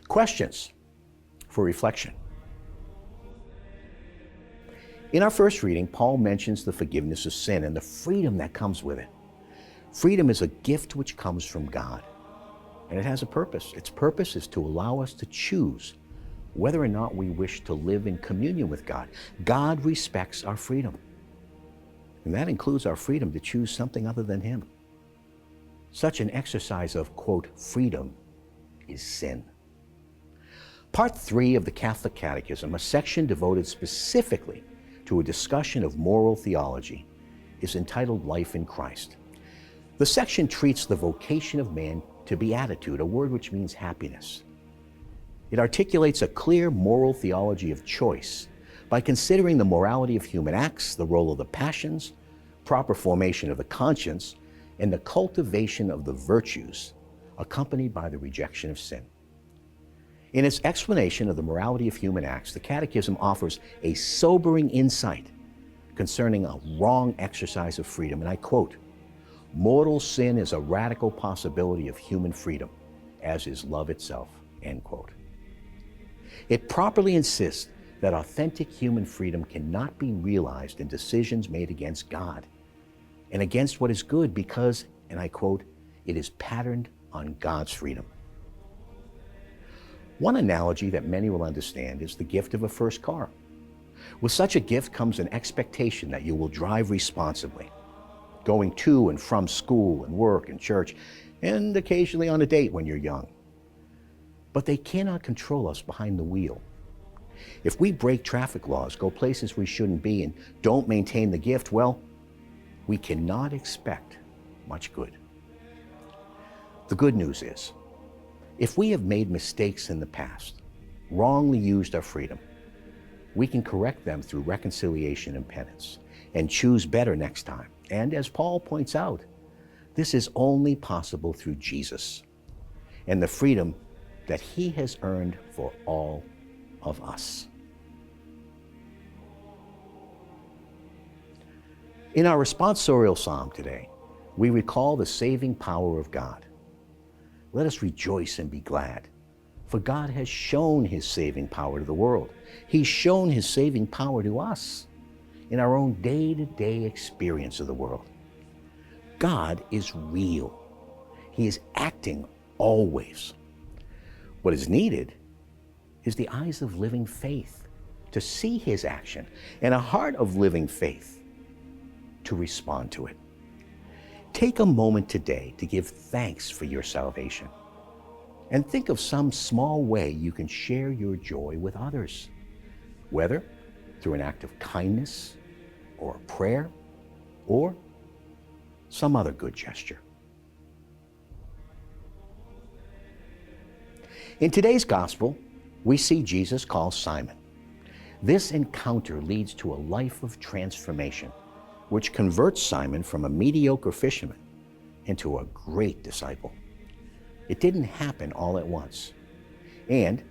Questions for reflection. In our first reading, Paul mentions the forgiveness of sin and the freedom that comes with it. Freedom is a gift which comes from God, and it has a purpose. Its purpose is to allow us to choose whether or not we wish to live in communion with God. God respects our freedom, and that includes our freedom to choose something other than Him. Such an exercise of, quote, freedom is sin. Part 3 of the Catholic Catechism, a section devoted specifically to a discussion of moral theology, is entitled Life in Christ. The section treats the vocation of man to beatitude, a word which means happiness. It articulates a clear moral theology of choice by considering the morality of human acts, the role of the passions, proper formation of the conscience, and the cultivation of the virtues, accompanied by the rejection of sin. In its explanation of the morality of human acts, the Catechism offers a sobering insight concerning a wrong exercise of freedom, and I quote, "Mortal sin is a radical possibility of human freedom, as is love itself," end quote. It properly insists that authentic human freedom cannot be realized in decisions made against God and against what is good because, and I quote, "it is patterned on God's freedom." One analogy that many will understand is the gift of a first car. With such a gift comes an expectation that you will drive responsibly, going to and from school and work and church, and occasionally on a date when you're young. But they cannot control us behind the wheel. If we break traffic laws, go places we shouldn't be, and don't maintain the gift, well, we cannot expect much good. The good news is, if we have made mistakes in the past, wrongly used our freedom, we can correct them through reconciliation and penance, and choose better next time. And as Paul points out, this is only possible through Jesus and the freedom that He has earned for all of us. In our responsorial psalm today, we recall the saving power of God. Let us rejoice and be glad, for God has shown His saving power to the world. He's shown His saving power to us in our own day-to-day experience of the world. God is real. He is acting always. What is needed is the eyes of living faith to see His action and a heart of living faith to respond to it. Take a moment today to give thanks for your salvation and think of some small way you can share your joy with others, whether through an act of kindness or a prayer or some other good gesture. In today's gospel, we see Jesus call Simon. This encounter leads to a life of transformation, which converts Simon from a mediocre fisherman into a great disciple. It didn't happen all at once, and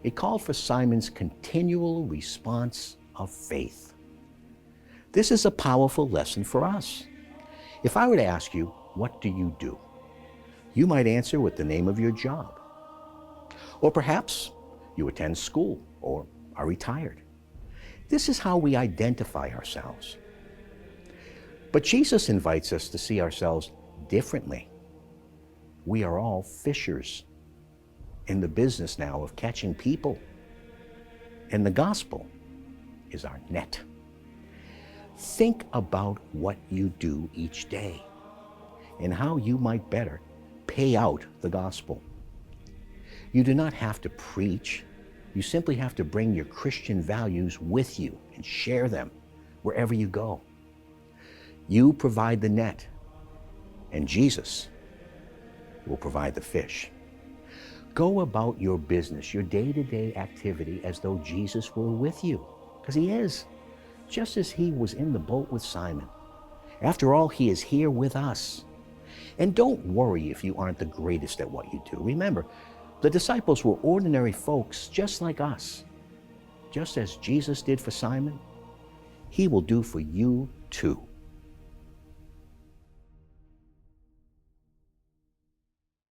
it called for Simon's continual response of faith. This is a powerful lesson for us. If I were to ask you, what do? You might answer with the name of your job. Or perhaps you attend school or are retired. This is how we identify ourselves. But Jesus invites us to see ourselves differently. We are all fishers in the business now of catching people, and the gospel is our net. Think about what you do each day and how you might better pay out the gospel. You do not have to preach. You simply have to bring your Christian values with you and share them wherever you go. You provide the net, and Jesus will provide the fish. Go about your business, your day-to-day activity, as though Jesus were with you, because He is, just as He was in the boat with Simon. After all, He is here with us. And don't worry if you aren't the greatest at what you do. Remember, the disciples were ordinary folks just like us. Just as Jesus did for Simon, He will do for you too.